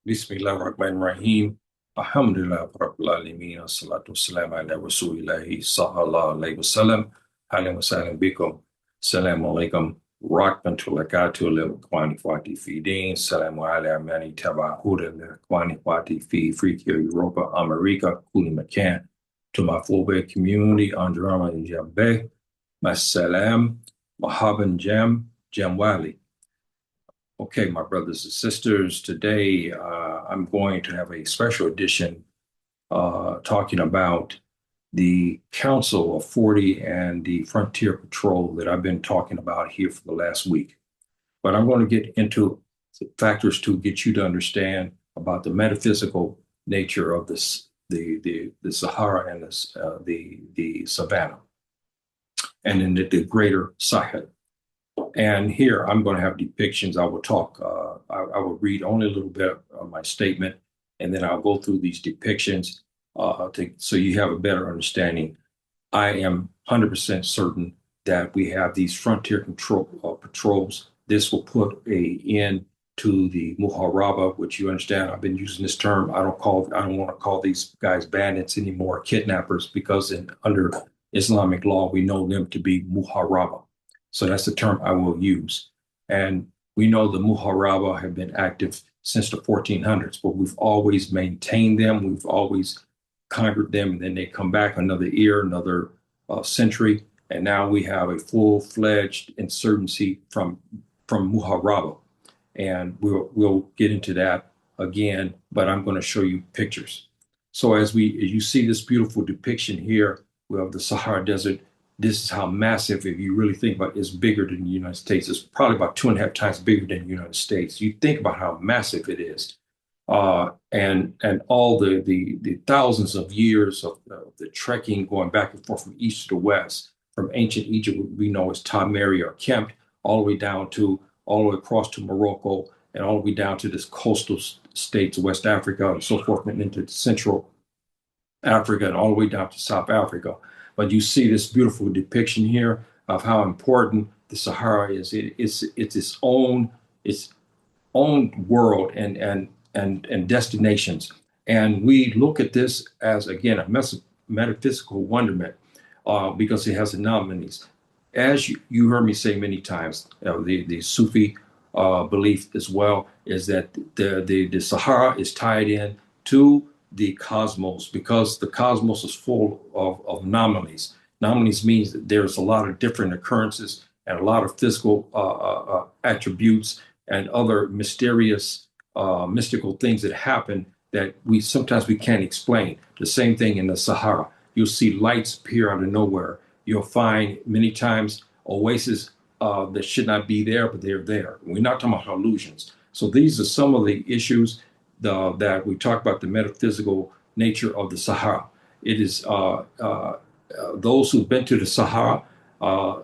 Bismillahirrahmanirrahim. Alhamdulillah Rabbil Alameen. Assalatu wassalamu ala Rasulillahi sallallahu alayhi wa sallam. Ahlan wa sahlan bikum. Assalamu alaikum. Rahmatullahi wa barakatuh. Fati fi din. Salamu ala mani tabahuda Kwani Fati fi Afrika, Europa, America, Kuli Makan. To my full-bed community, Andrama and Jambe. Masalam. Mahaban Jamwali. Okay, my brothers and sisters, today I'm going to have a special edition talking about the Council of 40 and the Frontier Patrol that I've been talking about here for the last week. But I'm going to get into factors to get you to understand about the metaphysical nature of this, the Sahara and the Savannah, and in the greater Sahel. And here I'm going to have depictions. I will talk, I will read only a little bit of my statement, and then I'll go through these depictions so you have a better understanding. I am 100% certain that we have these frontier patrols. This will put an end to the Muharaba, which you understand. I've been using this term. I don't want to call these guys bandits anymore, kidnappers, because under Islamic law, we know them to be Muharaba. So that's the term I will use. And we know the Muharaba have been active since the 1400s, but we've always maintained them. We've always conquered them, and then they come back another year, another century. And now we have a full-fledged insurgency from Muharaba. And we'll get into that again, but I'm going to show you pictures. So as you see this beautiful depiction here of the Sahara Desert, this is how massive, if you really think about it, is bigger than the United States. It's probably about 2.5 times bigger than the United States. You think about how massive it is. And all the thousands of years of the trekking going back and forth from east to west, from ancient Egypt, we know as Tamari or Kempt, all the way down to, all the way across to Morocco, and all the way down to this coastal states of West Africa and so forth, and into Central Africa, and all the way down to South Africa. But you see this beautiful depiction here of how important the Sahara is. It's its own world and destinations. And we look at this as, again, a metaphysical wonderment because it has anomalies. As you heard me say many times, the Sufi belief as well is that the Sahara is tied in to the cosmos, because the cosmos is full of anomalies. Anomalies means that there's a lot of different occurrences and a lot of physical attributes and other mysterious, mystical things that happen that sometimes we can't explain. The same thing in the Sahara. You'll see lights appear out of nowhere. You'll find many times oases that should not be there, but they're there. We're not talking about illusions. So these are some of the issues that we talk about, the metaphysical nature of the Sahara. It is those who've been to the Sahara,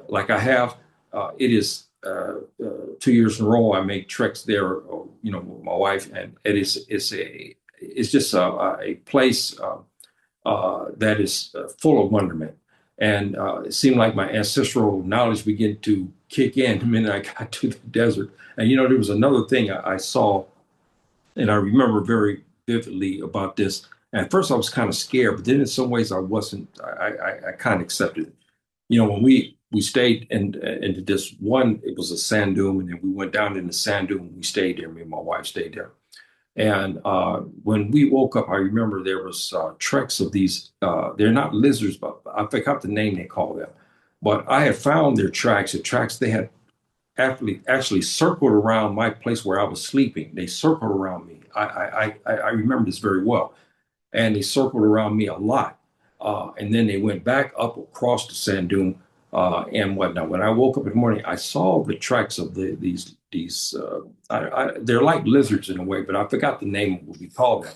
like I have. It is 2 years in a row I make treks there, with my wife, and it's just a place that is full of wonderment. And it seemed like my ancestral knowledge began to kick in the minute I got to the desert. And there was another thing I saw. And I remember very vividly about this. And at first I was kind of scared, but then in some ways I wasn't. I kind of accepted it. When we stayed in this one, it was a sand dune, and then we went down in the sand dune. And we stayed there. Me and my wife stayed there. And when we woke up, I remember there was tracks of these. They're not lizards, but I forgot the name they call them. But I had found their tracks. The tracks they had actually circled around my place where I was sleeping. They circled around me. I remember this very well. And they circled around me a lot. And then they went back up across the sand dune and whatnot. When I woke up in the morning, I saw the tracks of these they're like lizards in a way, but I forgot the name of what we call them.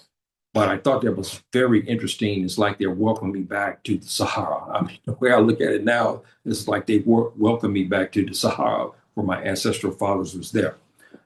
But I thought that was very interesting. It's like they're welcoming me back to the Sahara. I mean, the way I look at it now, it's like they welcome me back to the Sahara, where my ancestral fathers was there.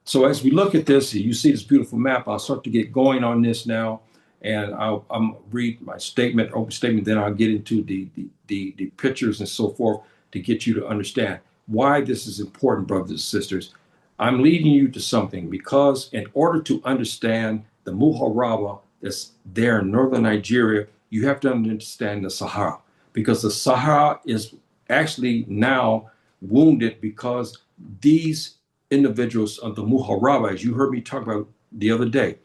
So as we look at this, you see this beautiful map. I'll start to get going on this now, and I'll read my open statement, then I'll get into the pictures and so forth to get you to understand why this is important, brothers and sisters. I'm leading you to something, because in order to understand the Muharaba that's there in northern Nigeria, you have to understand the Sahara, because the Sahara is actually now wounded because these individuals of the Muharaba, as you heard me talk about the other day,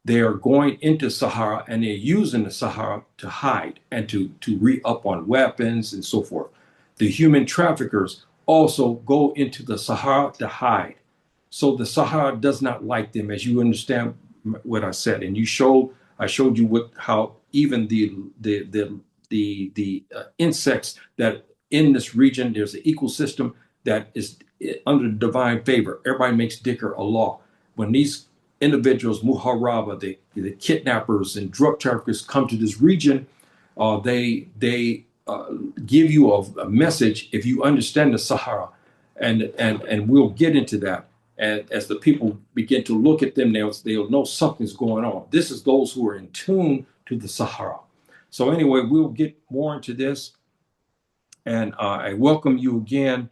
they are going into Sahara and they're using the Sahara to hide and to re-up on weapons and so forth. The human traffickers also go into the Sahara to hide. So the Sahara does not like them, as you understand what I said. And I showed you how even the insects that in this region, there's an ecosystem that is under divine favor. Everybody makes dhikr Allah. When these individuals, Muharaba, the kidnappers and drug traffickers come to this region, they give you a message if you understand the Sahara, and we'll get into that. And as the people begin to look at them, they'll know something's going on. This is those who are in tune to the Sahara. So anyway, we'll get more into this, and I welcome you again.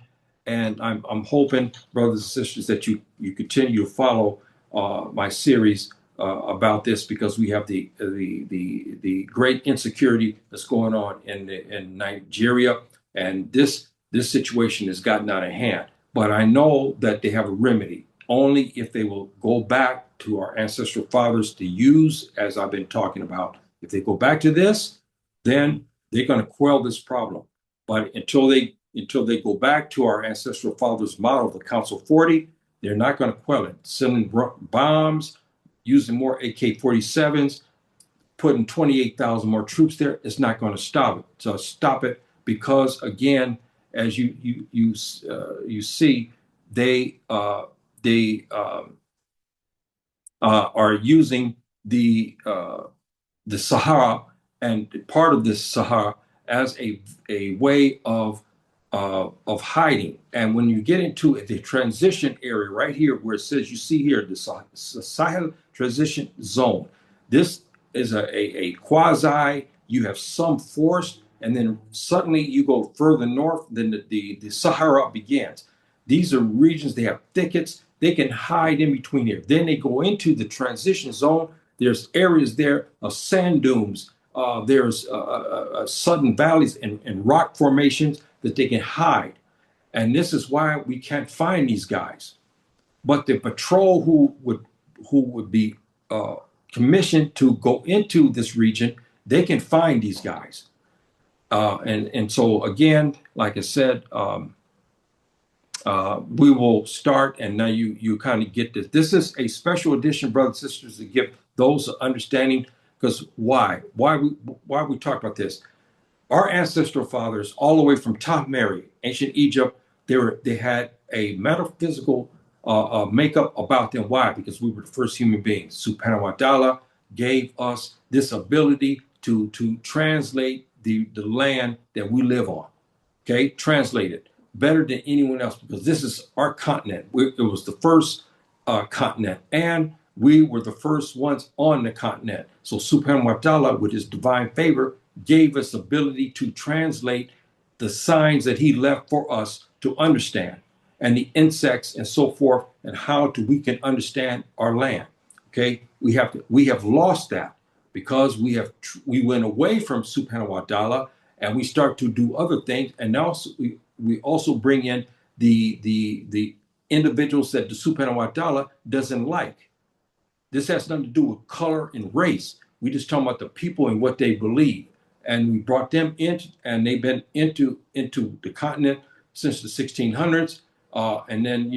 And I'm hoping, brothers and sisters, that you continue to follow my series about this, because we have the great insecurity that's going on in Nigeria, and this situation has gotten out of hand. But I know that they have a remedy only if they will go back to our ancestral fathers to use, as I've been talking about. If they go back to this, then they're going to quell this problem. But until they go back to our ancestral fathers' model, the Council 40, they're not going to quell it. Sending bombs, using more AK-47s, putting 28,000 more troops there, it's not going to stop it. So stop it, because again, as you see, they are using the Sahara and part of this Sahara as a way of hiding. And when you get into the transition area right here, where it says, you see here, the Sahel transition zone, this is a quasi, you have some force, and then suddenly you go further north, then the Sahara begins. These are regions, they have thickets, they can hide in between here. Then they go into the transition zone. There's areas there of sand dunes. There's sudden valleys and rock formations that they can hide. And this is why we can't find these guys. But the patrol who would be commissioned to go into this region, they can find these guys. And so again, like I said, we will start, and now you kind of get this. This is a special edition, brothers and sisters, to give those understanding. Because why we talk about this? Our ancestral fathers, all the way from Mary, ancient Egypt, they had a metaphysical makeup about them. Why? Because we were the first human beings. Subhanahu wa ta'ala gave us this ability to translate the land that we live on. Okay, translate it better than anyone else, because this is our continent. It was the first continent, and we were the first ones on the continent. So Subhanahu wa ta'ala, with his divine favor, gave us the ability to translate the signs that he left for us to understand, and the insects and so forth, and how we can understand our land. Okay, we have lost that, because we went away from Subhanahu wa ta'ala, and we start to do other things, and also we also bring in the individuals that the Subhanahu wa ta'ala doesn't like. This has nothing to do with color and race. We just talking about the people and what they believe. And we brought them in, and they've been into the continent since the 1600s. And then,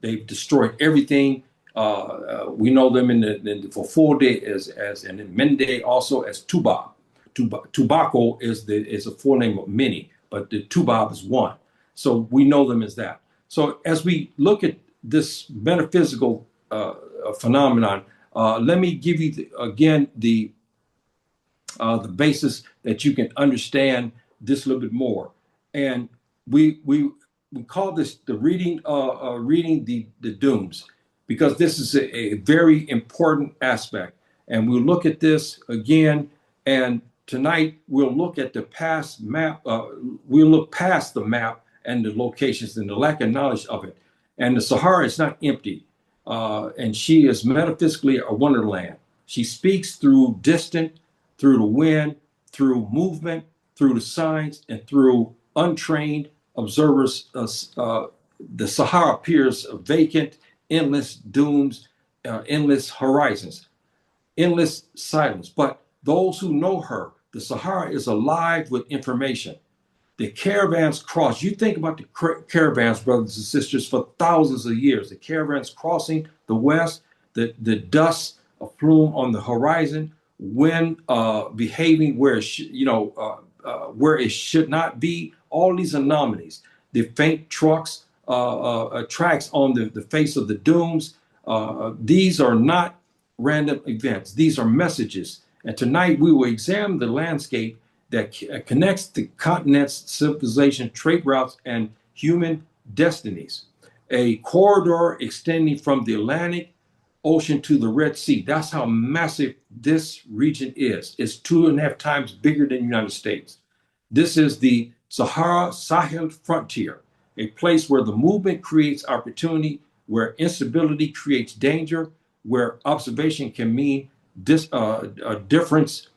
they've destroyed everything. We know them in the Fofode and in Mende also as Tuba. Tobacco is a full name of many, but the Tubab is one. So we know them as that. So as we look at this metaphysical phenomenon, let me give you again the basis that you can understand this a little bit more. And we call this the reading the dooms, because this is a very important aspect. And we'll look at this again. And tonight we'll look at the past map. We'll look past the map and the locations and the lack of knowledge of it. And the Sahara is not empty. And she is metaphysically a wonderland. She speaks through distant, through the wind, through movement, through the signs, and through untrained observers. The Sahara appears vacant, endless dooms, endless horizons, endless silence. But those who know her, the Sahara is alive with information. The caravans cross. You think about the caravans, brothers and sisters, for thousands of years. The caravans crossing the west, the dust, a plume on the horizon, wind behaving where where it should not be. All these anomalies, the faint tracks on the face of the dunes. These are not random events. These are messages. And tonight we will examine the landscape that connects the continents, civilization, trade routes, and human destinies. A corridor extending from the Atlantic Ocean to the Red Sea. That's how massive this region is. It's 2.5 times bigger than the United States. This is the Sahara-Sahel frontier, a place where the movement creates opportunity, where instability creates danger, where observation can mean a difference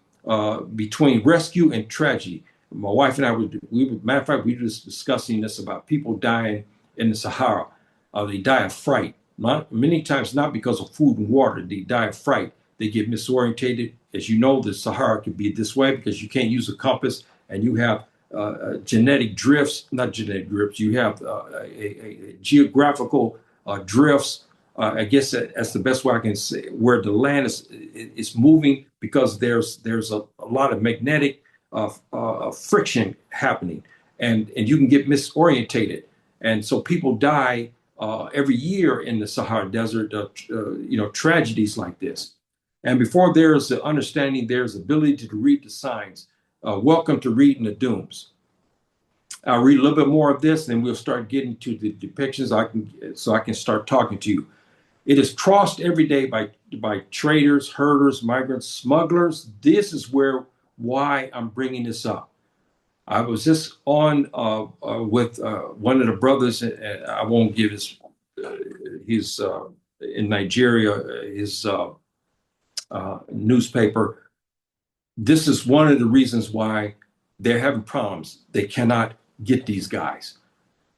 between rescue and tragedy. My wife and I matter of fact, we were just discussing this about people dying in the Sahara. They die of fright. Many times not because of food and water. They die of fright. They get misorientated. As you know, the Sahara can be this way because you can't use a compass, and you have genetic drifts, not genetic drifts. You have a geographical drifts. I guess that's the best way I can say, where the land is moving because there's a lot of magnetic friction happening, and you can get misorientated, and so people die every year in the Sahara Desert. Tragedies like this, and before there's the understanding, there's ability to read the signs. Welcome to Reading the Dooms. I'll read a little bit more of this, and then we'll start getting to the depictions. I can start talking to you. It is crossed every day by traders, herders, migrants, smugglers. This is why I'm bringing this up. I was just on with one of the brothers. I won't give his in Nigeria, his newspaper. This is one of the reasons why they're having problems. They cannot get these guys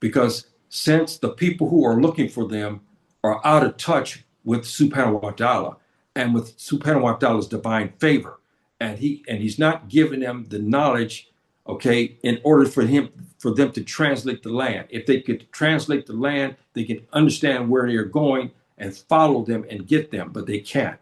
because since the people who are looking for them are out of touch with Subhanahu wa ta'ala and with Subhanahu wa ta'ala's divine favor. And he's not giving them the knowledge, okay, in order for them to translate the land. If they could translate the land, they can understand where they're going and follow them and get them, but they can't.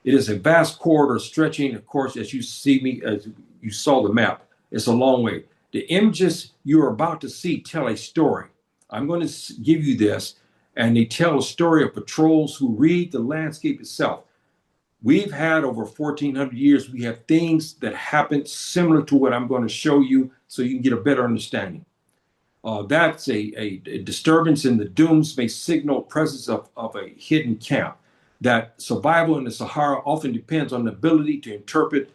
It is a vast corridor stretching, of course, as you saw the map. It's a long way. The images you're about to see tell a story. I'm going to give you this. And they tell a story of patrols who read the landscape itself. We've had over 1,400 years, we have things that happen similar to what I'm going to show you so you can get a better understanding. That's a disturbance in the dunes may signal presence of a hidden camp. That survival in the Sahara often depends on the ability to interpret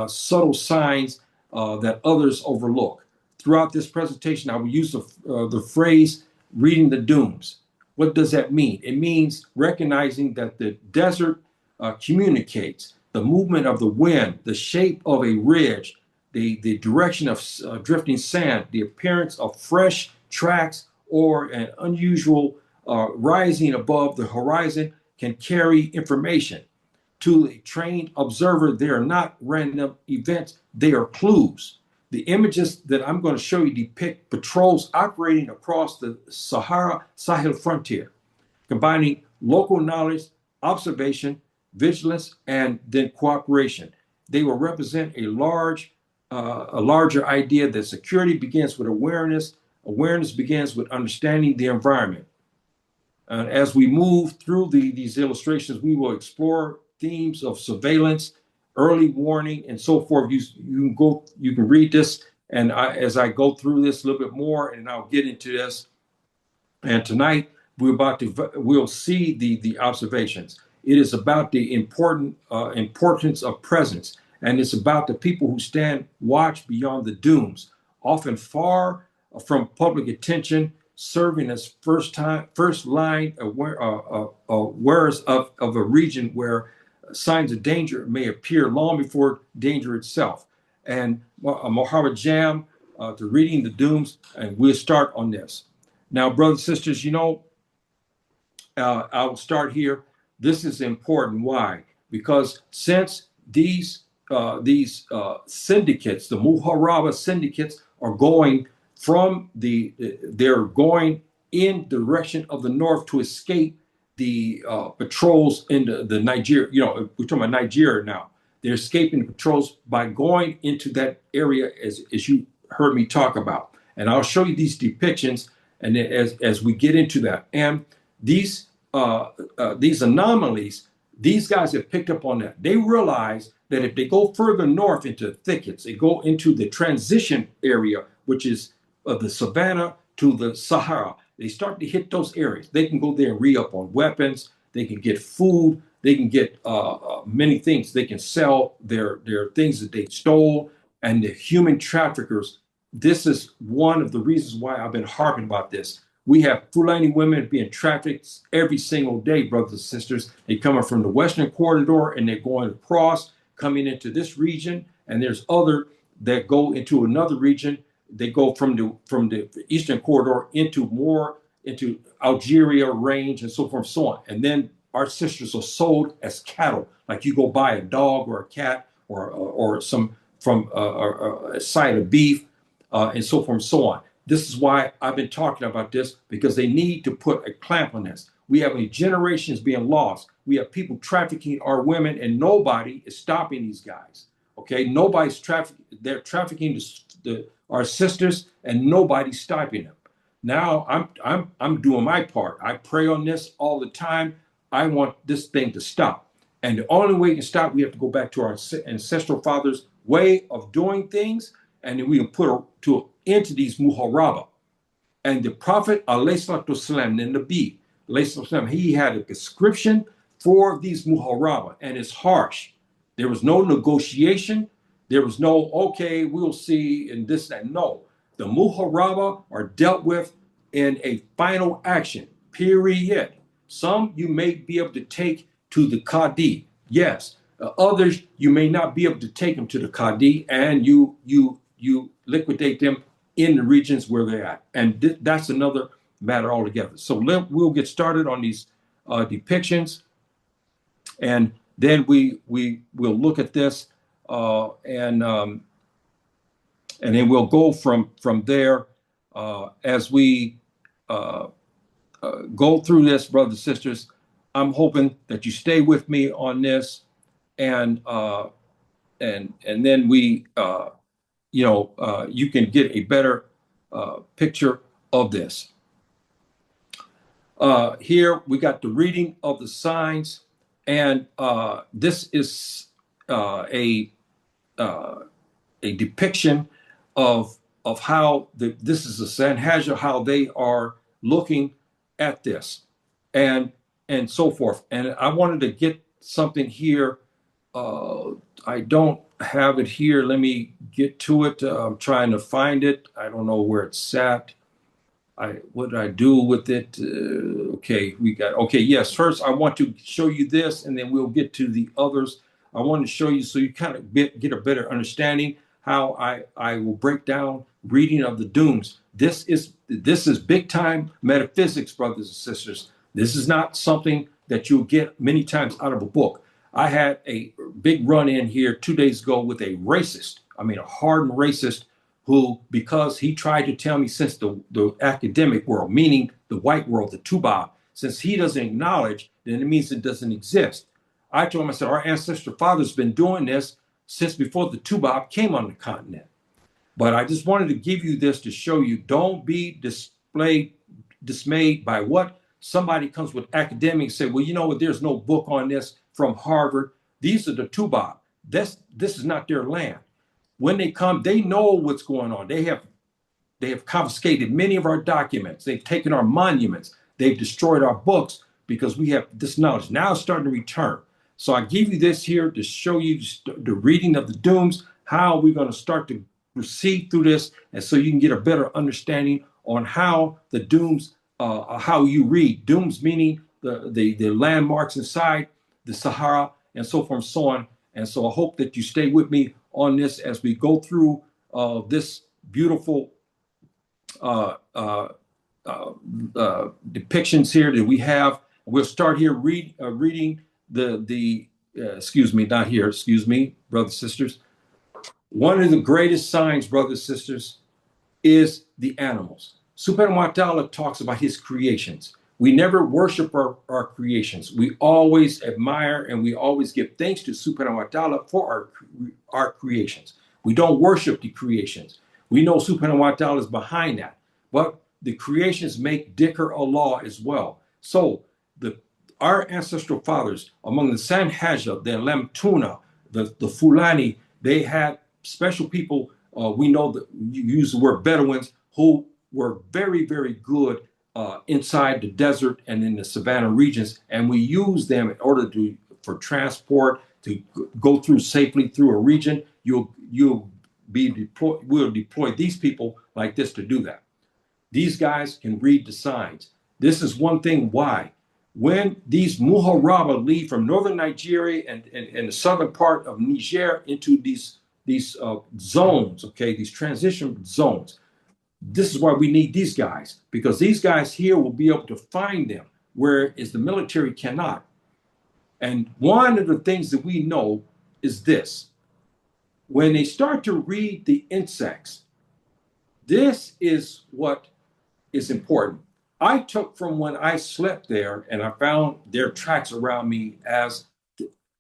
subtle signs that others overlook. Throughout this presentation, I will use the phrase reading the dunes. What does that mean? It means recognizing that the desert communicates the movement of the wind, the shape of a ridge, the direction of drifting sand, the appearance of fresh tracks, or an unusual rising above the horizon can carry information. To a trained observer, they are not random events, they are clues. The images that I'm going to show you depict patrols operating across the Sahara-Sahel frontier, combining local knowledge, observation, vigilance, and then cooperation. They will represent a larger idea that security begins with awareness. Awareness begins with understanding the environment. As we move through these illustrations, we will explore themes of surveillance, early warning, and so forth. You can read this, and as I go through this a little bit more, and I'll get into this. And tonight we'll see the observations. It is about the importance of presence, and it's about the people who stand watch beyond the dunes, often far from public attention, serving as first line awareness of a region where signs of danger may appear long before danger itself. And Muharaba Jam, to reading the dooms, and we'll start on this. Now, brothers and sisters, you know, I will start here. This is important. Why? Because since these syndicates, the Muharaba syndicates, are going from they're going in the direction of the north to escape the patrols in the Nigeria. You know, we're talking about Nigeria now. They're escaping the patrols by going into that area, as you heard me talk about. And I'll show you these depictions, and then as we get into that, and these anomalies, these guys have picked up on that. They realize that if they go further north into thickets, they go into the transition area, which is the savannah to the Sahara. They start to hit those areas. They can go there and re-up on weapons. They can get food. They can get many things. They can sell their things that they stole. And the human traffickers, this is one of the reasons why I've been harping about this. We have Fulani women being trafficked every single day, brothers and sisters. They're coming from the Western Corridor and they're going across, coming into this region. And there's other that go into another region. They go from the Eastern Corridor into Algeria range and so forth and so on. And then our sisters are sold as cattle, like you go buy a dog or a cat or some from a side of beef and so forth and so on. This is why I've been talking about this, because they need to put a clamp on this. We have generations being lost. We have people trafficking our women, and nobody is stopping these guys. Okay, nobody's trafficking. They're trafficking our sisters, and nobody's stopping them. Now I'm doing my part. I pray on this all the time. I want this thing to stop, and the only way it can stop, we have to go back to our ancestral fathers' way of doing things, and then we can put into these muharaba. And the Prophet, alayhi salatu wasalam, and the Nabi, alayhi salatu wasalam, he had a prescription for these muharaba, and it's harsh. There was no negotiation. There was no, okay, we'll see, and this, and no. The muharaba are dealt with in a final action, period. Some you may be able to take to the Qadi, yes. Others, you may not be able to take them to the Qadi, and you liquidate them in the regions where they're at. And that's another matter altogether. So we'll get started on these depictions, and then we'll look at this, and then we'll go from there as we go through this, brothers and sisters. I'm hoping that you stay with me on this, and then we you can get a better picture of this. Here we got the reading of the signs, and this is a depiction of how this is a Sanhaja, how they are looking at this, and so forth. And I wanted to get something here. I don't have it here. Let me get to it. I'm trying to find it. I don't know where it's at. What did I do with it? Okay, yes. First, I want to show you this, and then we'll get to the others. I want to show you so you kind of get a better understanding how I will break down reading of the dooms. This is big time metaphysics, brothers and sisters. This is not something that you'll get many times out of a book. I had a big run in here 2 days ago with a racist, a hardened racist, who, because he tried to tell me, since the academic world, meaning the white world, the Tubab, since he doesn't acknowledge, then it means it doesn't exist. I told him, I said, our ancestral fathers been doing this since before the Tubab came on the continent. But I just wanted to give you this to show you, don't be dismayed by what somebody comes with academics say, well, you know what, there's no book on this from Harvard. These are the Tubab. This is not their land. When they come, they know what's going on. They have confiscated many of our documents. They've taken our monuments. They've destroyed our books because we have this knowledge. Now it's starting to return. So I give you this here to show you the reading of the dooms, how we're going to start to proceed through this, and so you can get a better understanding on how the dooms, how you read. Dooms meaning the landmarks inside the Sahara, and so forth and so on. And so I hope that you stay with me on this as we go through this beautiful depictions here that we have. We'll start here reading excuse me, not here, excuse me, brothers and sisters. One of the greatest signs, brothers and sisters, is the animals. Subhanahu wa ta'ala talks about his creations. We never worship our creations. We always admire and we always give thanks to Subhanahu wa ta'ala for our creations. We don't worship the creations. We know Subhanahu wa ta'ala is behind that. But the creations make dhikr Allah as well. So our ancestral fathers, among the Sanhaja, the Lamtuna, the Fulani, they had special people. We know that you use the word Bedouins, who were very, very good inside the desert and in the savannah regions, and we use them in order for transport to go through safely through a region. We'll deploy these people like this to do that. These guys can read the signs. This is one thing why. When these Muharaba leave from northern Nigeria and the southern part of Niger into these zones, okay, these transition zones, this is why we need these guys, because these guys here will be able to find them, whereas the military cannot. And one of the things that we know is this. When they start to read the insects, this is what is important. I took from when I slept there and I found their tracks around me as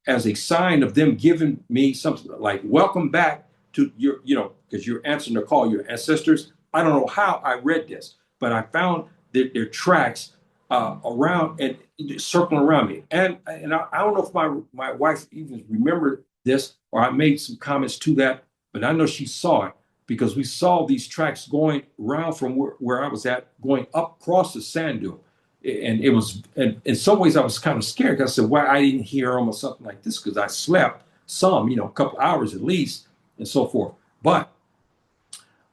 a sign of them giving me something like, welcome back to your, because you're answering the call, your ancestors. I don't know how I read this, but I found their tracks around and circling around me. And I don't know if my wife even remembered this or I made some comments to that, but I know she saw it because we saw these tracks going around from where I was at, going up across the sand dune. And it was, and in some ways I was kind of scared. I said, why I didn't hear them or something like this, because I slept some, a couple hours at least and so forth. But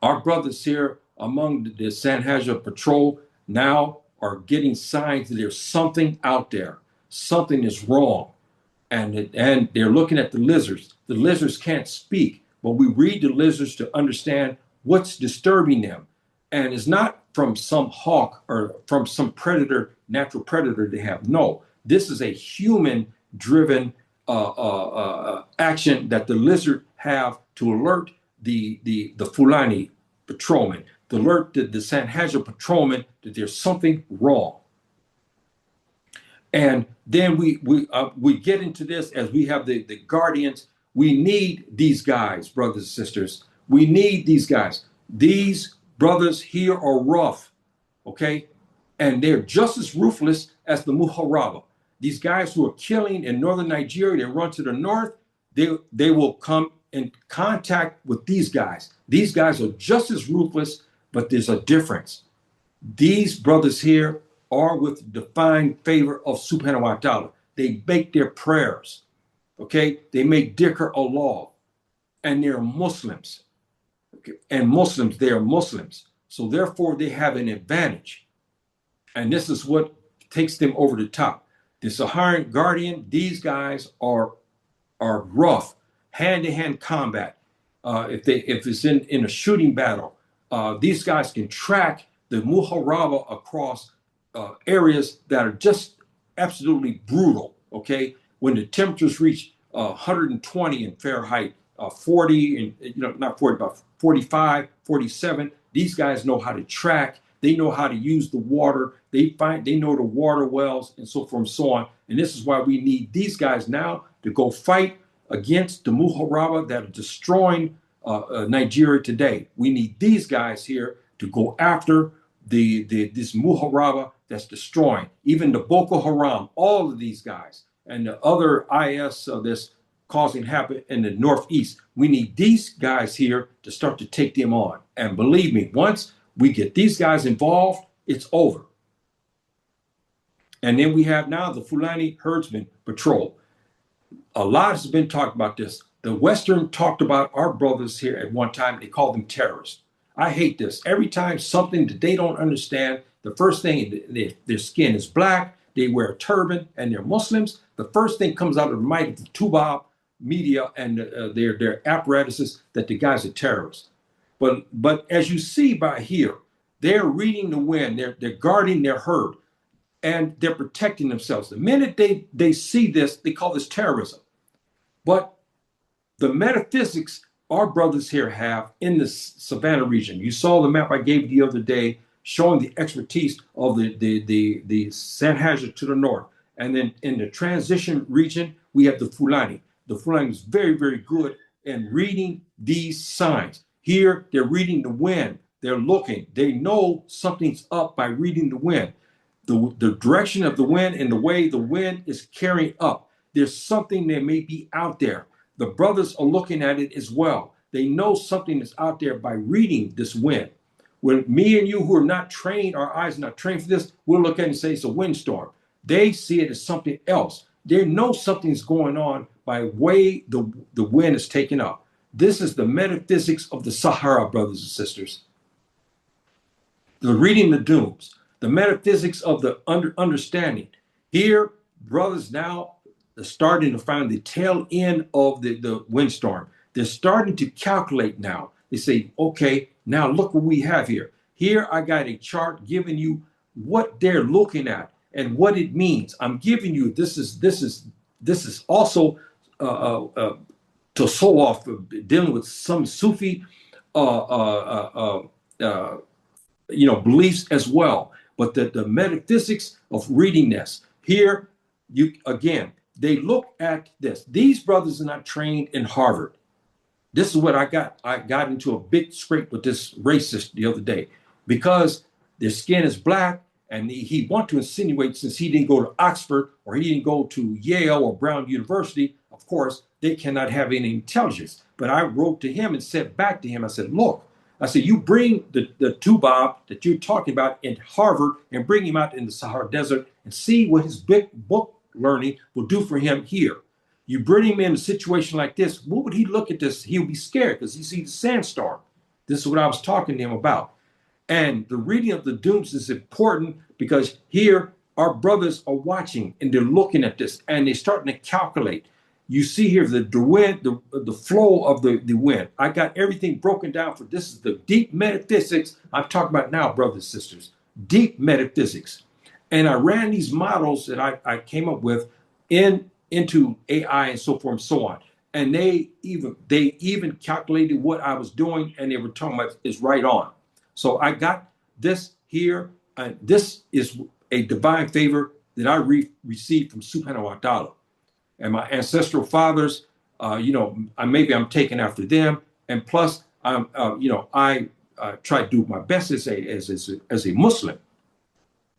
our brothers here among the Sanhaja patrol now are getting signs that there's something out there. Something is wrong. And they're looking at the lizards. The lizards can't speak, but we read the lizards to understand what's disturbing them. And it's not from some hawk or from some predator, natural predator they have. No, this is a human-driven action that the lizard have to alert the Fulani patrolmen, to alert the Sanhaja patrolmen that there's something wrong. And then we get into this as we have the guardians. We need these guys, brothers and sisters. We need these guys. These brothers here are rough, okay? And they're just as ruthless as the Muharaba. These guys who are killing in northern Nigeria, they run to the north, they will come in contact with these guys. These guys are just as ruthless, but there's a difference. These brothers here are with divine favor of Subhanahu wa ta'ala. They make their prayers, okay? They make dhikr Allah, and they're Muslims. Okay? And Muslims, they are Muslims. So therefore, they have an advantage. And this is what takes them over the top. The Saharan Guardian, these guys are rough, hand-to-hand combat. If it's in a shooting battle, these guys can track the Muharaba across areas that are just absolutely brutal, okay? When the temperatures reach 120 in Fahrenheit, 40, and not 40, but 45, 47, these guys know how to track. They know how to use the water. They know the water wells and so forth and so on. And this is why we need these guys now to go fight against the Muharaba that are destroying Nigeria today. We need these guys here to go after this Muharaba that's destroying, even the Boko Haram, all of these guys, and the other IS that's causing havoc in the Northeast. We need these guys here to start to take them on. And believe me, once we get these guys involved, it's over. And then we have now the Fulani Herdsman Patrol. A lot has been talked about this. The Western talked about our brothers here at one time. They called them terrorists. I hate this. Every time something that they don't understand, the first thing, their skin is black, they wear a turban, and they're Muslims, the first thing comes out of the might of the Tubab media and their apparatuses that the guy's a terrorist. But as you see by here, they're reading the wind, they're guarding their herd, and they're protecting themselves. The minute they see this, they call this terrorism. But the metaphysics our brothers here have in the Savannah region. You saw the map I gave you the other day showing the expertise of the Sanhaja to the north. And then in the transition region, we have the Fulani. The Fulani is very, very good in reading these signs. Here, they're reading the wind. They're looking. They know something's up by reading the wind. The direction of the wind and the way the wind is carrying up. There's something that may be out there. The brothers are looking at it as well. They know something is out there by reading this wind. When me and you who are not trained, our eyes are not trained for this, we'll look at it and say it's a windstorm. They see it as something else. They know something's going on by way the wind is taken up. This is the metaphysics of the Sahara, brothers and sisters. The reading the dooms, the metaphysics of the understanding. Here, brothers now are starting to find the tail end of the windstorm. They're starting to calculate now. They say, okay, now look what we have here. Here I got a chart giving you what they're looking at and what it means. I'm giving you this is also to show off dealing with some Sufi beliefs as well. But the metaphysics of reading this here, they look at this. These brothers are not trained in Harvard. This is what I got. I got into a big scrape with this racist the other day because their skin is black, and he want to insinuate since he didn't go to Oxford or he didn't go to Yale or Brown University, of course, they cannot have any intelligence. But I wrote to him and said back to him, I said, look, I said, you bring the Tubab that you're talking about in Harvard and bring him out in the Sahara Desert and see what his big book learning will do for him here. You bring him in a situation like this, what would he look at this? He'll be scared because he sees the sandstorm. This is what I was talking to him about. And the reading of the dooms is important because here our brothers are watching and they're looking at this and they're starting to calculate. You see here the wind, the flow of the wind. I got everything broken down for this is the deep metaphysics I'm talking about now, brothers and sisters. Deep metaphysics. And I ran these models that I came up with into AI and so forth and so on. And they even calculated what I was doing and they were talking about is right on. So I got this here. This is a divine favor that I received from Subhanahu wa Ta'ala. And my ancestral fathers, maybe I'm taking after them. And plus, I try to do my best as a Muslim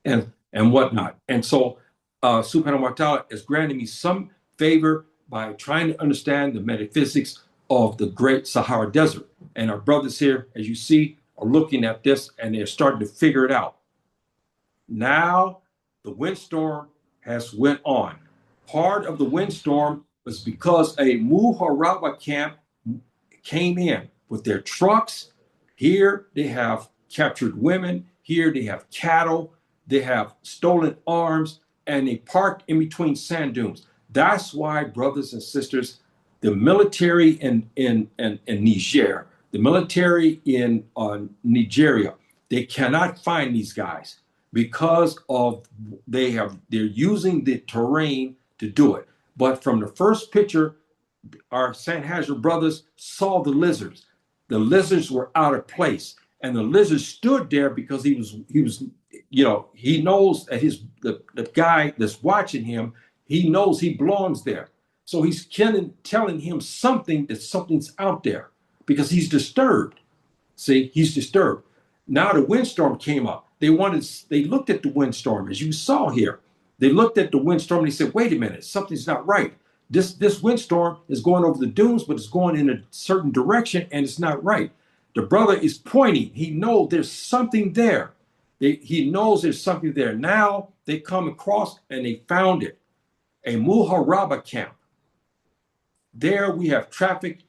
and whatnot. And so Subhanahu wa Ta'ala has granted me some favor by trying to understand the metaphysics of the great Sahara Desert. And our brothers here, as you see, are looking at this and they're starting to figure it out. Now the windstorm has went on. Part of the windstorm was because a Muharaba camp came in with their trucks. Here they have captured women. Here they have cattle. They have stolen arms, and they parked in between sand dunes. That's why, brothers and sisters, the military in Niger, the military in Nigeria, they cannot find these guys because of they're using the terrain to do it. But from the first picture, our Sanhaja brothers saw the lizards. The lizards were out of place, and the lizard stood there because he was he knows that the guy that's watching him, he knows he belongs there. So he's telling him something's out there because he's disturbed. See, he's disturbed. Now the windstorm came up. They looked at the windstorm, as you saw here. They looked at the windstorm and they said, wait a minute, something's not right. This windstorm is going over the dunes, but it's going in a certain direction and it's not right. The brother is pointing. He knows there's something there. He knows there's something there. Now they come across and they found it. A Muharaba camp. There we have trafficked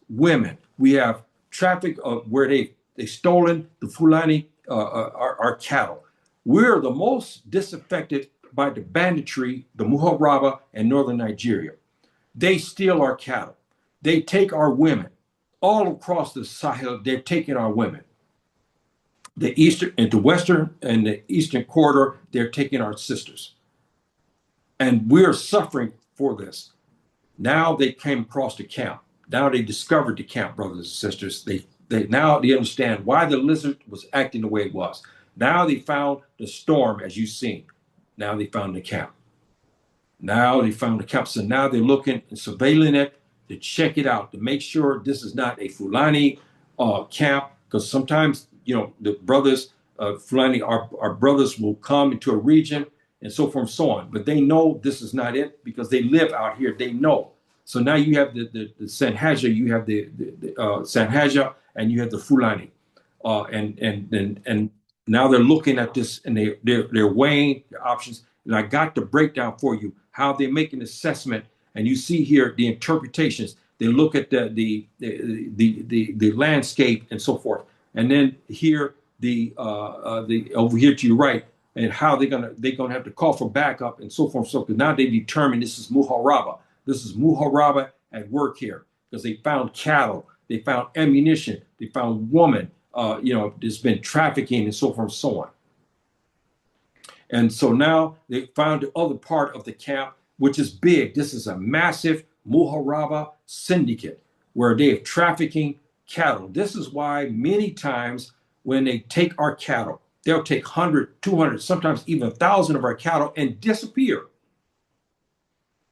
women. We have traffic of where they stolen the Fulani, our cattle. We're the most disaffected by the banditry, the Muharaba in northern Nigeria. They steal our cattle. They take our women. All across the Sahel, they're taking our women. The eastern and the western and the eastern corridor, they're taking our sisters. And we're suffering for this. Now they came across the camp. Now they discovered the camp, brothers and sisters. Now they understand why the lizard was acting the way it was. Now they found the storm, as you've seen. Now they found the camp. Now they found the camp. So now they're looking and surveilling it to check it out, to make sure this is not a Fulani camp. Because sometimes, the brothers, Fulani, our brothers will come into a region and so forth and so on. But they know this is not it because they live out here. They know. So now you have the Sanhaja, you have the Sanhaja, and you have the Fulani. And now they're looking at this and they're weighing the options. And I got the breakdown for you, how they make an assessment. And you see here the interpretations. They look at the landscape and so forth. And then here the over here to your right, and how they're gonna have to call for backup and so forth. So because now they determine this is Muharaba. This is Muharaba at work here because they found cattle, they found ammunition, they found women. There's been trafficking and so forth and so on. And so now they found the other part of the camp, which is big. This is a massive Muharaba syndicate where they are trafficking cattle. This is why many times when they take our cattle, they'll take 100, 200, sometimes even 1,000 of our cattle and disappear.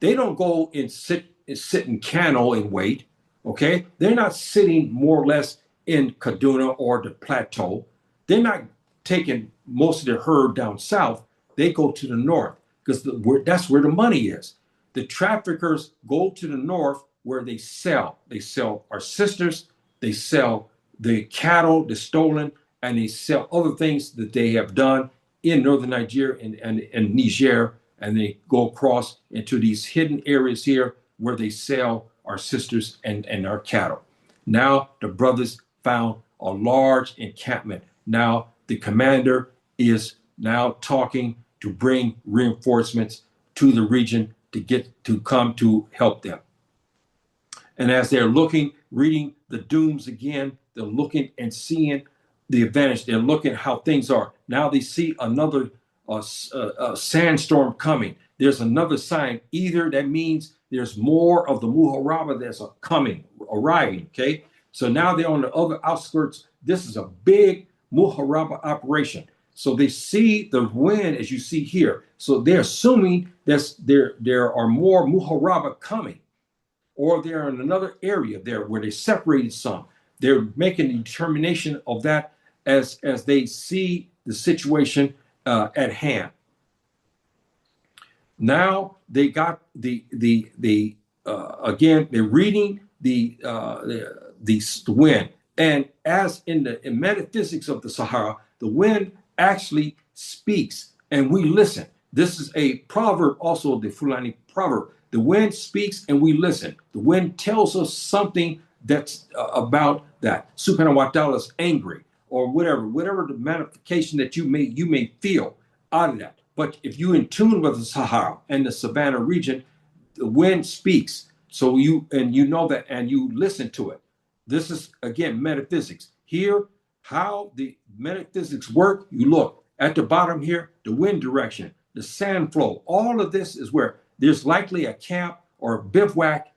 They don't go and sit in Kano and wait, okay? They're not sitting more or less in Kaduna or the plateau. They're not taking most of their herd down south. They go to the north because that's where the money is. The traffickers go to the north where they sell. They sell our sisters, they sell the cattle, the stolen, and they sell other things that they have done in northern Nigeria and Niger, and they go across into these hidden areas here where they sell our sisters and our cattle. Now the brothers found a large encampment. Now the commander is now talking to bring reinforcements to the region to come to help them. And as they're looking, reading the dooms again, they're looking and seeing the advantage. They're looking at how things are. Now they see another sandstorm coming. There's another sign. Either that means there's more of the Muharaba that's arriving, okay? So now they're on the other outskirts. This is a big Muharaba operation. So they see the wind as you see here. So they're assuming there are more Muharaba coming, or they're in another area there where they separated some. They're making a determination of that as they see the situation at hand. Now they got again, they're reading the wind. And as in metaphysics of the Sahara, the wind actually speaks and we listen. This is a proverb, also the Fulani proverb. The wind speaks and we listen. The wind tells us something that's about that. Subhanahu wa ta'ala is angry or whatever the manifestation that you may feel out of that. But if you're in tune with the Sahara and the Savannah region, the wind speaks. So you know that and you listen to it. This is, again, metaphysics. Here, how the metaphysics work, you look at the bottom here, the wind direction, the sand flow. All of this is where there's likely a camp or a bivouac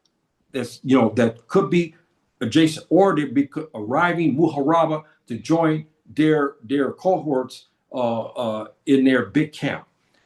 that's, that could be adjacent, or they'd be arriving Muharaba to join their cohorts in their big camp.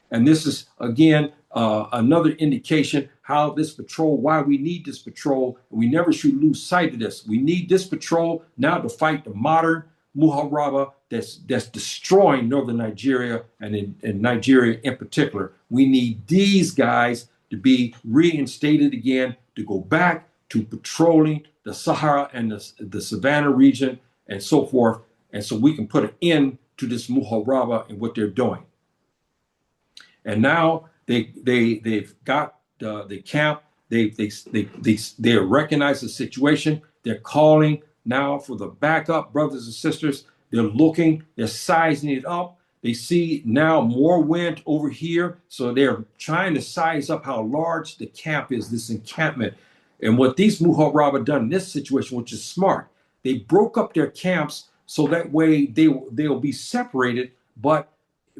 And this is, again, another indication how this patrol, why we need this patrol. We never should lose sight of this. We need this patrol now to fight the modern Muharaba that's destroying northern Nigeria and in Nigeria in particular. We need these guys to be reinstated again, to go back to patrolling the Sahara and the Savannah region and so forth. And so we can put an end to this Muharaba and what they're doing. And now they've got the camp. They recognize the situation. They're calling now for the backup, brothers and sisters. They're looking. They're sizing it up. They see now more wind over here, so they're trying to size up how large the camp is, this encampment. And what these Muharaba done in this situation, which is smart, they broke up their camps so that way they'll be separated, but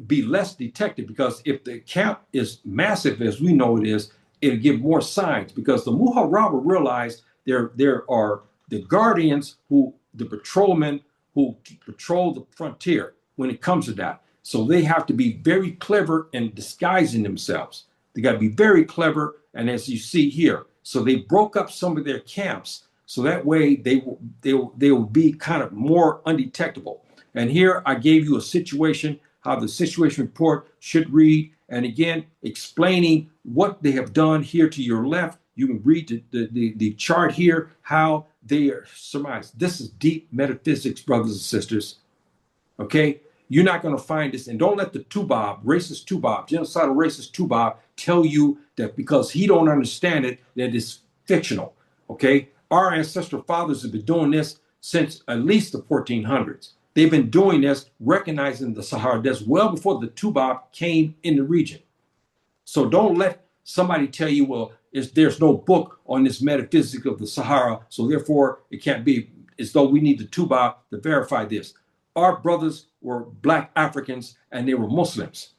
be less detected. Because if the camp is massive, as we know it is, it'll give more signs. Because the Muharaba realize there are the guardians, the patrolmen who patrol the frontier when it comes to that. So they have to be very clever in disguising themselves. They got to be very clever. And as you see here, so they broke up some of their camps so that way they will be kind of more undetectable. And here I gave you a situation, how the situation report should read. And again, explaining what they have done here to your left. You can read the chart here, how they are surmised. This is deep metaphysics, brothers and sisters. Okay? You're not going to find this. And don't let the Tubab, racist Tubab, genocidal racist Tubab, tell you that because he don't understand it, that it's fictional. Okay? Our ancestral fathers have been doing this since at least the 1400s. They've been doing this, recognizing the Sahara Desert well before the Tubab came in the region. So don't let somebody tell you, well, there's no book on this metaphysics of the Sahara, so therefore it can't be, as though we need the Tubab to verify this. Our brothers were Black Africans and they were Muslims.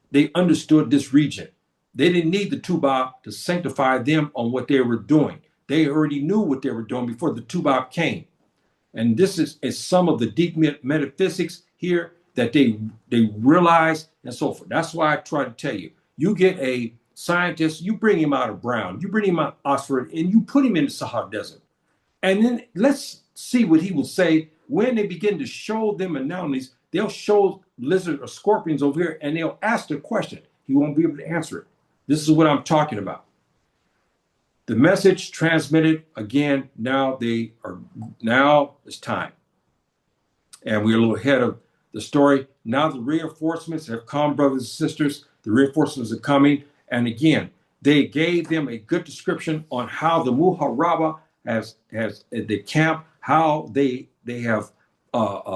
They understood this region. They didn't need the Tubab to sanctify them on what they were doing. They already knew what they were doing before the Tubab came. And this is some of the deep metaphysics here that they realize and so forth. That's why I try to tell you, you get a scientist, you bring him out of Brown, you bring him out of Oxford, and you put him in the Sahara Desert. And then let's see what he will say when they begin to show them anomalies. They'll show lizards or scorpions over here, and they'll ask the question. He won't be able to answer it. This is what I'm talking about. The message transmitted again. Now it's time, and we're a little ahead of the story. Now the reinforcements have come, brothers and sisters. The reinforcements are coming, and again, they gave them a good description on how the Muharaba has the camp, how they have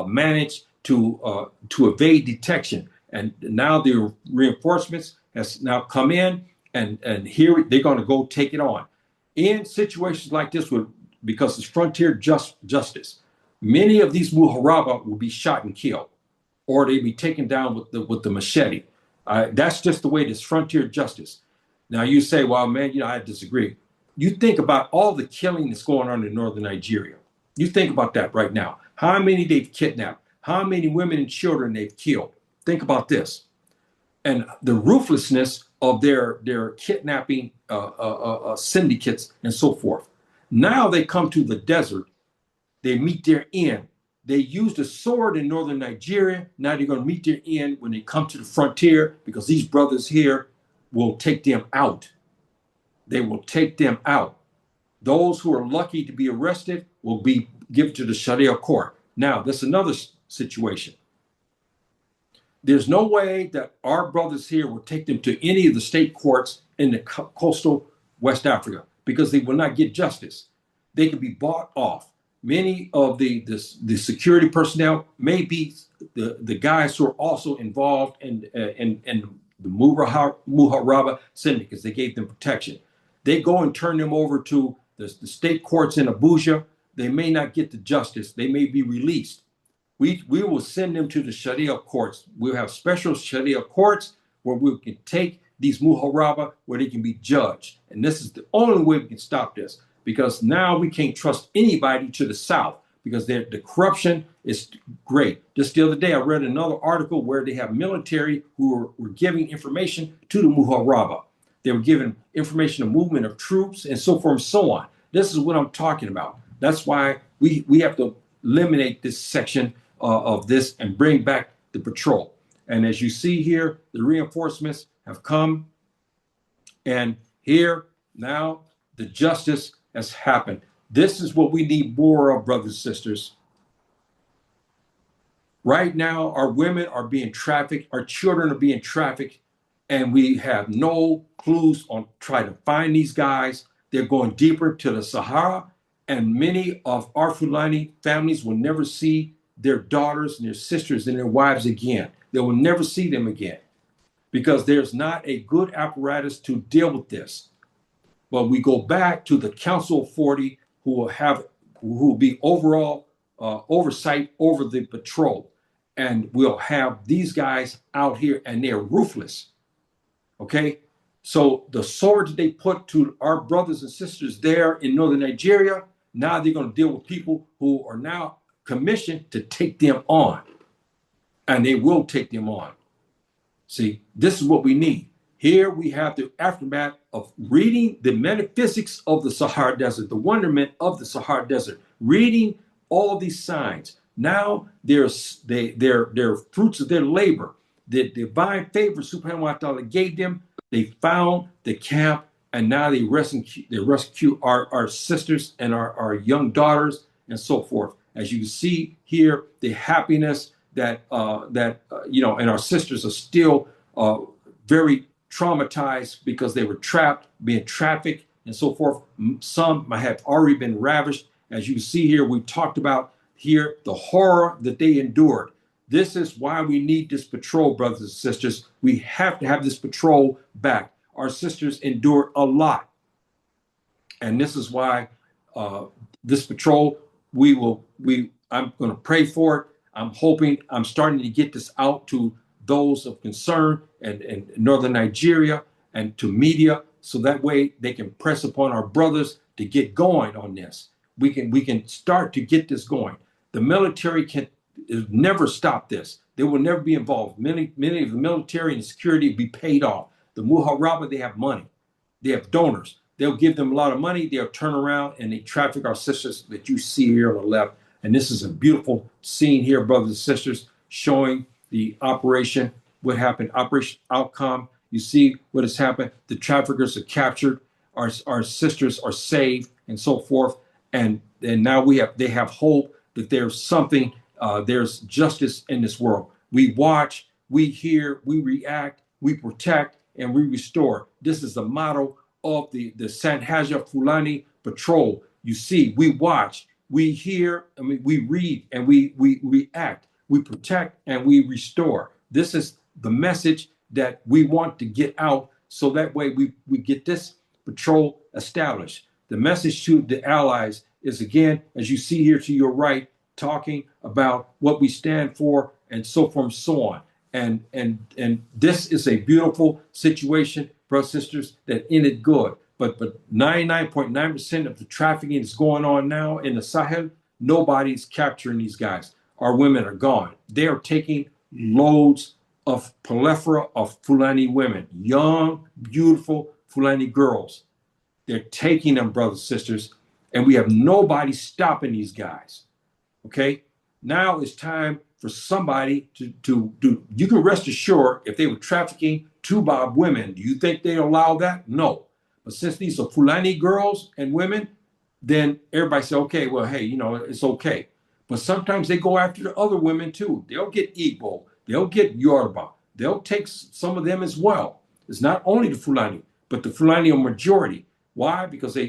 managed to evade detection, and now the reinforcements has now come in, and here they're going to go take it on. In situations like this, because it's frontier justice, many of these Muharaba will be shot and killed, or they be taken down with the machete. That's just the way this frontier justice. Now you say, well, man, I disagree. You think about all the killing that's going on in northern Nigeria. You think about that right now. How many they've kidnapped, how many women and children they've killed. Think about this. And the ruthlessness of their kidnapping syndicates and so forth. Now they come to the desert. They meet their end. They used a sword in northern Nigeria. Now they're going to meet their end when they come to the frontier, because these brothers here will take them out. They will take them out. Those who are lucky to be arrested will be given to the Sharia court. Now, that's another situation. There's no way that our brothers here will take them to any of the state courts in the coastal West Africa, because they will not get justice. They can be bought off. Many of the security personnel may be the guys who are also involved in the Muharaba syndicates. They gave them protection. They go and turn them over to the state courts in Abuja. They may not get the justice. They may be released. We will send them to the Sharia courts. We'll have special Sharia courts where we can take these Muharaba, where they can be judged. And this is the only way we can stop this, because now we can't trust anybody to the south, because the corruption is great. Just the other day, I read another article where they have military who were giving information to the Muharaba. They were giving information of movement of troops and so forth and so on. This is what I'm talking about. That's why we have to eliminate this section of this and bring back the patrol. And as you see here, the reinforcements have come. And here now the justice has happened. This is what we need more of, brothers and sisters. Right now, our women are being trafficked, our children are being trafficked, and we have no clues on trying to find these guys. They're going deeper to the Sahara, and many of our Fulani families will never see their daughters and their sisters and their wives again. They will never see them again because there's not a good apparatus to deal with this. But we go back to the Council of 40 who will be overall oversight over the patrol. And we'll have these guys out here and they're ruthless. Okay? So the sword that they put to our brothers and sisters there in northern Nigeria, now they're going to deal with people who are now commissioned to take them on. And they will take them on. See, this is what we need. Here we have the aftermath of reading the metaphysics of the Sahara Desert, the wonderment of the Sahara Desert, reading all these signs. Now they're fruits of their labor. The divine favor Subhanahu wa ta'ala gave them. They found the camp and now they rescue our sisters and our young daughters and so forth. As you can see here, the happiness that and our sisters are still very traumatized because they were trapped, being trafficked and so forth. Some have already been ravished. As you see here, we talked about here the horror that they endured. This is why we need this patrol, brothers and sisters. We have to have this patrol back. Our sisters endured a lot. And this is why this patrol, I'm going to pray for it. I'm hoping, I'm starting to get this out to those of concern and northern Nigeria and to media, so that way they can press upon our brothers to get going on this. We can start to get this going. The military can never stop this. They will never be involved. Many of the military and security will be paid off. The Muharaba, they have money. They have donors. They'll give them a lot of money. They'll turn around and they traffic our sisters that you see here on the left. And this is a beautiful scene here, brothers and sisters, showing the operation, what happened, operation outcome. You see what has happened. The traffickers are captured. Our sisters are saved and so forth. And now they have hope that there's something, there's justice in this world. We watch, we hear, we react, we protect, and we restore. This is the motto of the Sanhaja Fulani Patrol. You see, we watch, we hear, we read, and we react, we protect, and we restore. This is the message that we want to get out, so that way we get this patrol established. The message to the allies is, again, as you see here to your right, talking about what we stand for and so forth and so on. And this is a beautiful situation, brothers and sisters, that ended good. But 99.9% of the trafficking is going on now in the Sahel. Nobody's capturing these guys. Our women are gone. They are taking loads of plethora of Fulani women, young, beautiful Fulani girls. They're taking them, brothers and sisters, and we have nobody stopping these guys. Okay? Now it's time for somebody to do. You can rest assured, if they were trafficking Tubab women, do you think they allow that? No. But since these are Fulani girls and women, then everybody say, okay, well, hey, it's okay. But sometimes they go after the other women too. They'll get Igbo, they'll get Yoruba, they'll take some of them as well. It's not only the Fulani, but the Fulani are majority. Why? Because they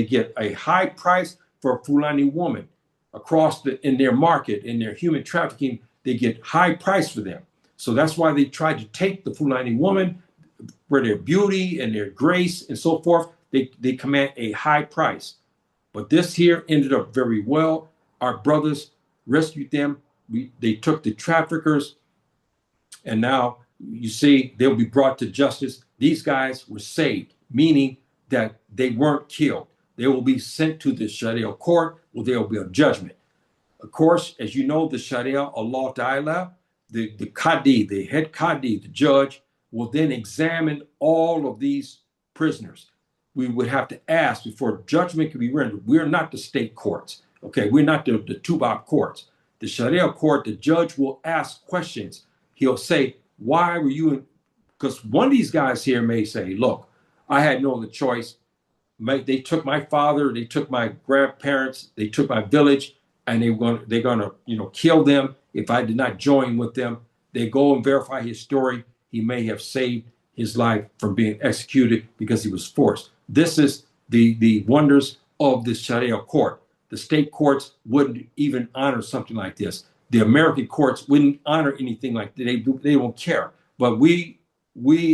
get a high price for a Fulani woman across in their market, in their human trafficking. They get high price for them. So that's why they try to take the Fulani woman, for their beauty and their grace and so forth. They command a high price. But this here ended up very well. Our brothers rescued them. They took the traffickers, and now you see they'll be brought to justice. These guys were saved, meaning that they weren't killed. They will be sent to the Sharia court, where there will be a judgment. Of course, as you know, the Sharia, Allah Ta'ala, the Qadi, the head Qadi, the judge, will then examine all of these prisoners. We would have to ask before judgment can be rendered. We're not the state courts. Okay, we're not the Tubab courts. The Sharia court, the judge will ask questions. He'll say, why were you in? Because one of these guys here may say, look, I had no other choice. They took my father, they took my grandparents, they took my village, and they're gonna kill them if I did not join with them. They go and verify his story. He may have saved his life from being executed because he was forced. This is the wonders of the Sharia court. The state courts wouldn't even honor something like this. the American courts wouldn't honor anything like that. They don't care. But we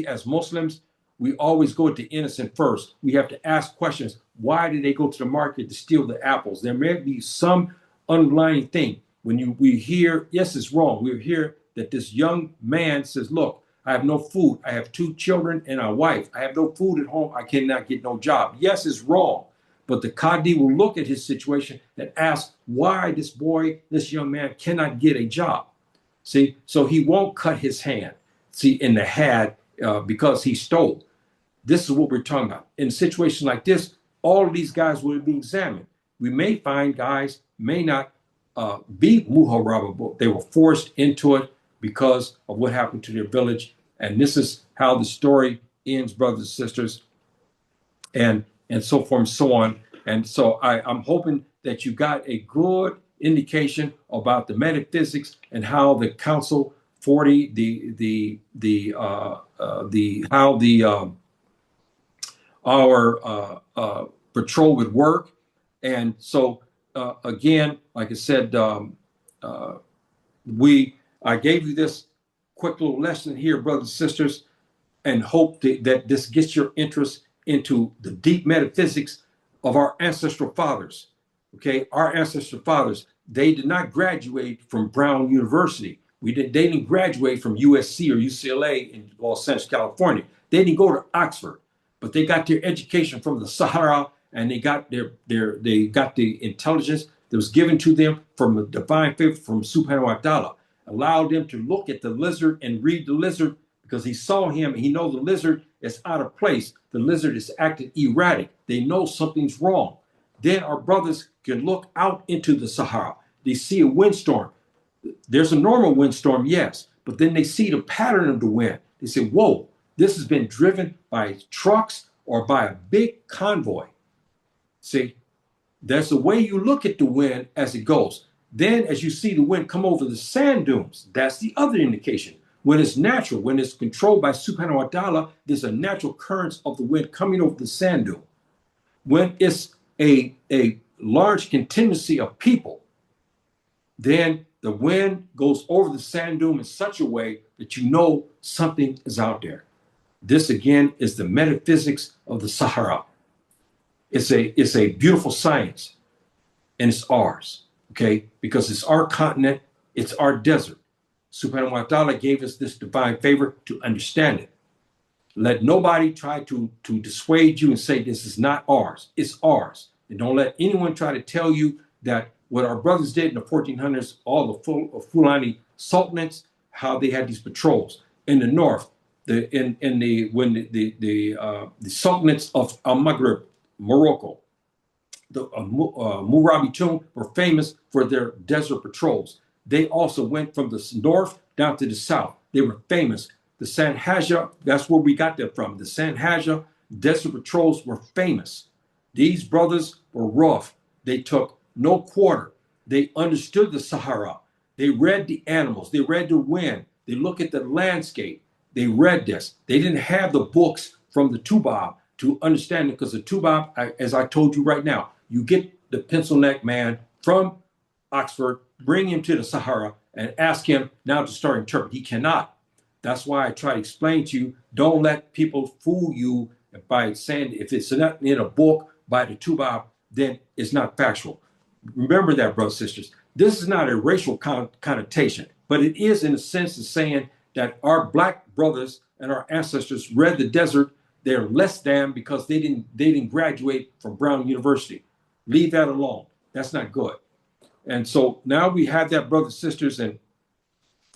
as Muslims, we always go to the innocent first. We have to ask questions. Why did they go to the market to steal the apples? There may be some underlying thing. When we hear, yes, it's wrong. We hear that this young man says, look, I have no food. I have 2 children and a wife. I have no food at home. I cannot get no job. Yes, it's wrong. But the Qadi will look at his situation and ask why this boy, this young man cannot get a job. See, so he won't cut his hand, see, in the had because he stole. This is what we're talking about. In a situation like this, all of these guys will be examined. We may find guys may not be Muharaba, but they were forced into it because of what happened to their village. And this is how the story ends, brothers and sisters, and so forth and so on. And so I'm hoping that you got a good indication about the metaphysics and how the Council 40, our patrol would work. And so again, like I said, I gave you this quick little lesson here, brothers and sisters, and hope that this gets your interest into the deep metaphysics of our ancestral fathers. Okay, our ancestral fathers, they did not graduate from Brown University. They didn't graduate from USC or UCLA in Los Angeles, California. They didn't go to Oxford, but they got their education from the Sahara, and they got the intelligence that was given to them from a divine favor from Subhanahu wa Ta'ala. Allowed them to look at the lizard and read the lizard because he saw him and he knows the lizard is out of place. The lizard is acting erratic. They know something's wrong. Then our brothers can look out into the Sahara. They see a windstorm. There's a normal windstorm, yes, but then they see the pattern of the wind. They say, whoa, this has been driven by trucks or by a big convoy. See, that's the way you look at the wind as it goes. Then as you see the wind come over the sand dunes, that's the other indication. When it's natural, when it's controlled by Subhanahu wa Ta'ala, there's a natural currents of the wind coming over the sand dune. When it's a large contingency of people, then the wind goes over the sand dune in such a way that you know something is out there. This again is the metaphysics of the Sahara. It's a beautiful science, and it's ours, okay? Because it's our continent, it's our desert. Subhanahu wa Ta'ala gave us this divine favor to understand it. Let nobody try to dissuade you and say this is not ours. It's ours. And don't let anyone try to tell you that what our brothers did in the 1400s, all the Fulani Sultanates, how they had these patrols in the north, the Sultanates of Al-Maghrib, Morocco, the Mujahideen were famous for their desert patrols. They also went from the north down to the south. They were famous. The Sanhaja, that's where we got that from. The Sanhaja desert patrols were famous. These brothers were rough. They took no quarter. They understood the Sahara. They read the animals. They read the wind. They look at the landscape. They read this. They didn't have the books from the Tubab to understand it, because the Tubab, as I told you right now, you get the pencil neck man from Oxford, bring him to the Sahara and ask him now to start interpreting. He cannot. That's why I try to explain to you, don't let people fool you by saying if it's not in a book by the Tubab, then it's not factual. Remember that, brothers and sisters. This is not a racial connotation, but it is in a sense of saying that our black brothers and our ancestors read the desert. They're less than because they didn't graduate from Brown University. Leave that alone. That's not good. And so now we have that, brothers and sisters,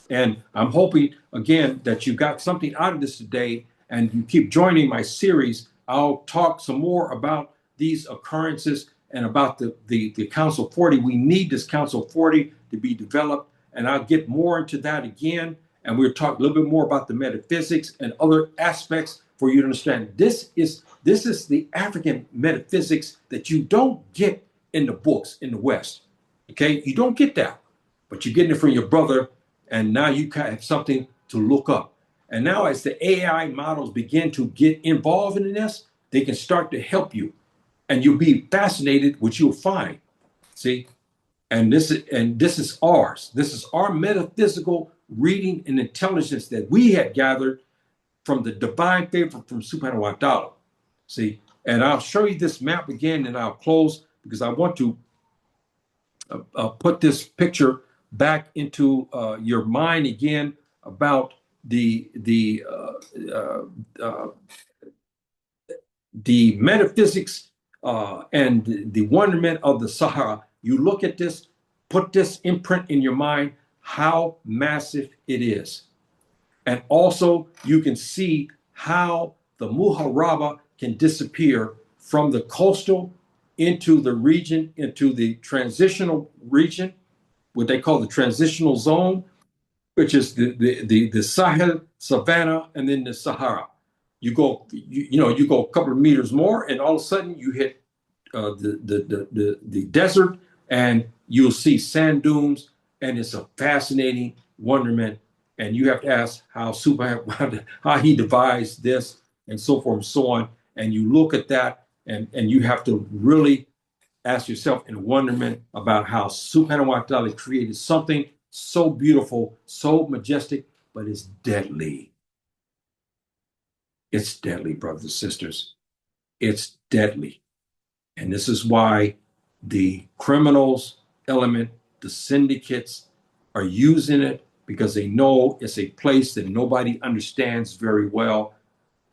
and I'm hoping again that you got something out of this today, and you keep joining my series. I'll talk some more about these occurrences and about the Council 40. We need this Council 40 to be developed, and I'll get more into that again. And we'll talk a little bit more about the metaphysics and other aspects for you to understand. This is the African metaphysics that you don't get in the books in the West. Okay, you don't get that, but you're getting it from your brother, and now you have something to look up. And now as the AI models begin to get involved in this, they can start to help you, and you'll be fascinated what you'll find. See, And this is ours. This is our metaphysical reading and intelligence that we had gathered from the divine favor from Subhanahu wa Ta'ala. See, and I'll show you this map again, and I'll close because I want to put this picture back into your mind again about the metaphysics and the wonderment of the Sahara. You look at this, put this imprint in your mind, how massive it is. And also you can see how the Muharaba can disappear from the coastal into the region, into the transitional region, what they call the transitional zone, which is the Sahel, Savannah, and then the Sahara. You go, you go a couple of meters more, and all of a sudden you hit the desert, and you'll see sand dunes, and it's a fascinating wonderment. And you have to ask how he devised this, and so forth and so on. And you look at that, and you have to really ask yourself in wonderment about how Subhanahu wa Ta'ala created something so beautiful, so majestic, but it's deadly. It's deadly, brothers and sisters. It's deadly. And this is why the criminals element, the syndicates, are using it, because they know it's a place that nobody understands very well.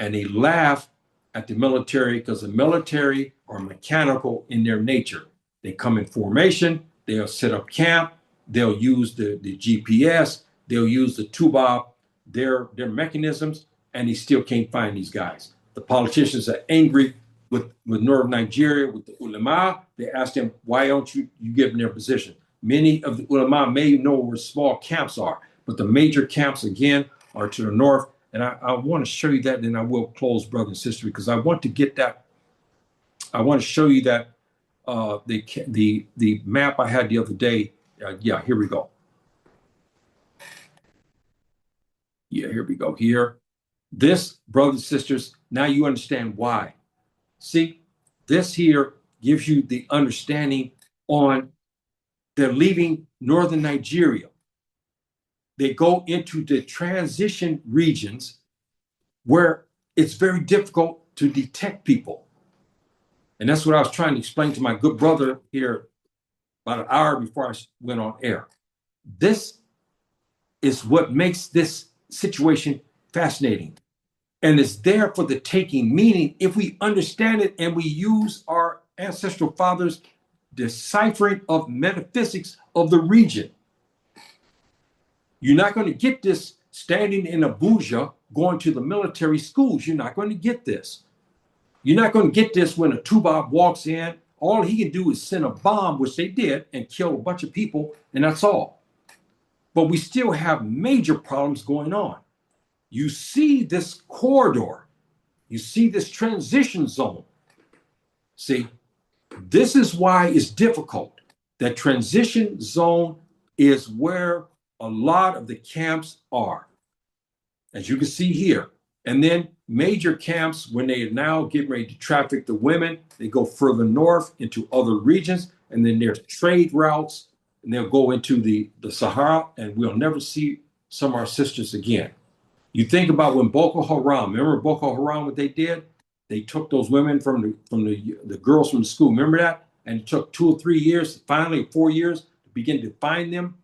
And they laugh at the military because the military are mechanical in their nature. They come in formation, they'll set up camp, they'll use the GPS, they'll use the TUBA, their mechanisms, and they still can't find these guys. The politicians are angry with Northern Nigeria, with the ulama. They ask them, why don't you give them their position? Many of the ulama may know where small camps are, but the major camps, again, are to the north. And I want to show you that, and I will close, brother and sister, because I want to get that. I want to show you that the map I had the other day. Yeah, here we go. Yeah, here we go. Here. This, brothers and sisters, now you understand why. See, this here gives you the understanding on they're leaving northern Nigeria. They go into the transition regions where it's very difficult to detect people. And that's what I was trying to explain to my good brother here about an hour before I went on air. This is what makes this situation fascinating. And it's there for the taking, meaning if we understand it and we use our ancestral fathers' deciphering of metaphysics of the region. You're not going to get this standing in Abuja, going to the military schools. You're not going to get this. You're not going to get this when a Tubab walks in. All he can do is send a bomb, which they did, and kill a bunch of people, and that's all. But we still have major problems going on. You see this corridor. You see this transition zone. See, this is why it's difficult. That transition zone is where a lot of the camps are, as you can see here. And then major camps, when they are now getting ready to traffic the women, they go further north into other regions. And then there's trade routes, and they'll go into the Sahara, and we'll never see some of our sisters again. You think about when Boko Haram, remember Boko Haram, what they did? They took those women from the girls from the school. Remember that? And it took 2 or 3 years, finally 4 years, to begin to find them.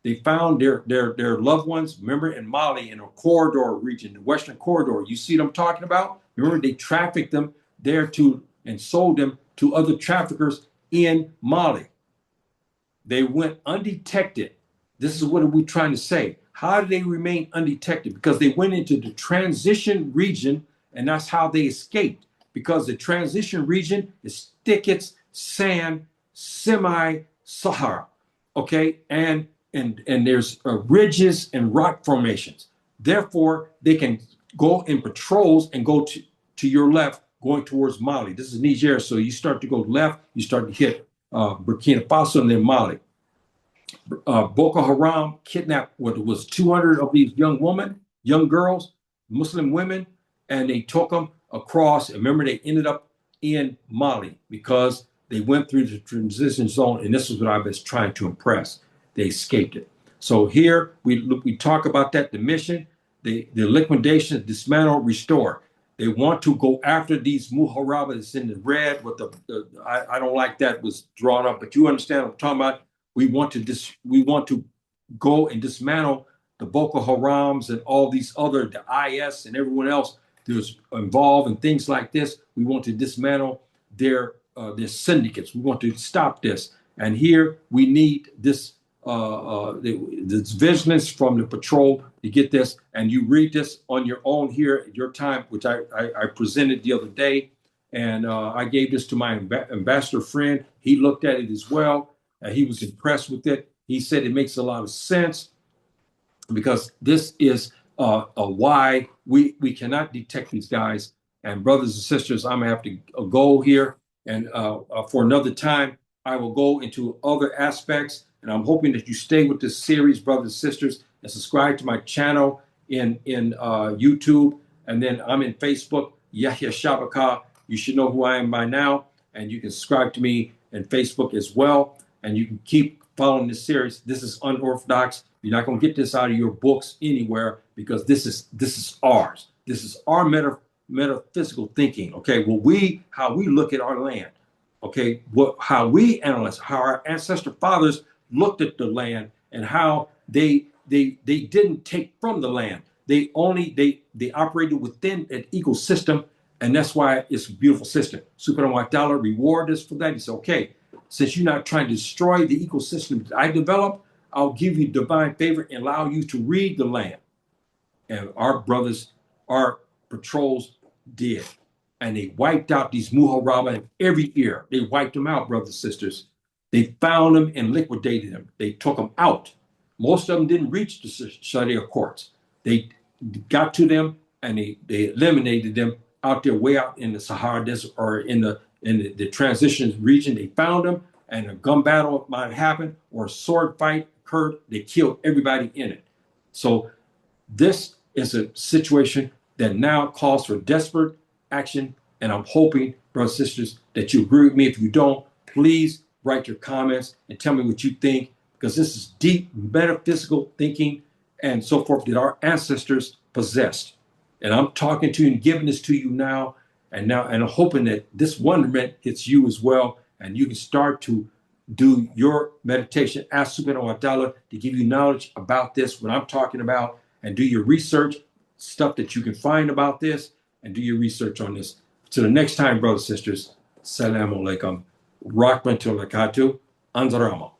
They found their loved ones, remember, in Mali, in a corridor region, the Western corridor. You see what I'm talking about? Remember, they trafficked them there and sold them to other traffickers in Mali. They went undetected. This is what we're trying to say. How did they remain undetected? Because they went into the transition region, and that's how they escaped. Because the transition region is thickets, sand, semi-Sahara, okay? And there's ridges and rock formations. Therefore, they can go in patrols and go to your left, going towards Mali. This is Niger, so you start to go left, you start to hit Burkina Faso and then Mali. Boko Haram kidnapped what was 200 of these young girls, Muslim women, and they took them across. And remember, they ended up in Mali because They went through the transition zone, and this is what I was trying to impress. They escaped it. So here we talk about that, the mission, the liquidation, dismantle, restore. They want to go after these Muharaba that's in the red with I don't like that was drawn up, but you understand what I'm talking about. We want to go and dismantle the Boko Harams and all these other, the IS and everyone else that's involved in things like this. We want to dismantle their syndicates. We want to stop this. And here we need this vigilance from the patrol to get this. And you read this on your own here at your time, which I presented the other day. And I gave this to my ambassador friend. He looked at it as well. He was impressed with it. He said it makes a lot of sense because this is why we cannot detect these guys. And brothers and sisters, I'm gonna have to go here. And for another time, I will go into other aspects. And I'm hoping that you stay with this series, brothers and sisters, and subscribe to my channel in YouTube. And then I'm in Facebook, Yahya Shabaka. You should know who I am by now. And you can subscribe to me in Facebook as well. And you can keep following this series. This is unorthodox. You're not going to get this out of your books anywhere because this is ours. This is our metaphysical thinking. Okay, well, how we look at our land. Okay, how we analyze, how our ancestral fathers looked at the land and how they didn't take from the land. They operated within an ecosystem, and that's why it's a beautiful system. Subhanahu wa ta'ala reward us for that. He said, okay, since you're not trying to destroy the ecosystem that I developed, I'll give you divine favor and allow you to read the land. And our brothers, our patrols did. And they wiped out these Muharaba in every ear. They wiped them out, brothers and sisters. They found them and liquidated them. They took them out. Most of them didn't reach the Sharia courts. They got to them and they eliminated them out there, way out in the Sahara Desert or in the transition region. They found them, and a gun battle might happen or a sword fight occurred. They killed everybody in it. So this is a situation that now calls for desperate action. And I'm hoping, brothers and sisters, that you agree with me. If you don't, please write your comments and tell me what you think, because this is deep metaphysical thinking and so forth that our ancestors possessed. And I'm talking to you and giving this to you now, and I'm hoping that this wonderment hits you as well, and you can start to do your meditation. Ask Subhanahu wa ta'ala to give you knowledge about this, what I'm talking about, and do your research, stuff that you can find about this, and do your research on this. Till the next time, brothers and sisters, Assalamu alaikum, rahmatullahi wa barakatuh, Anzarama.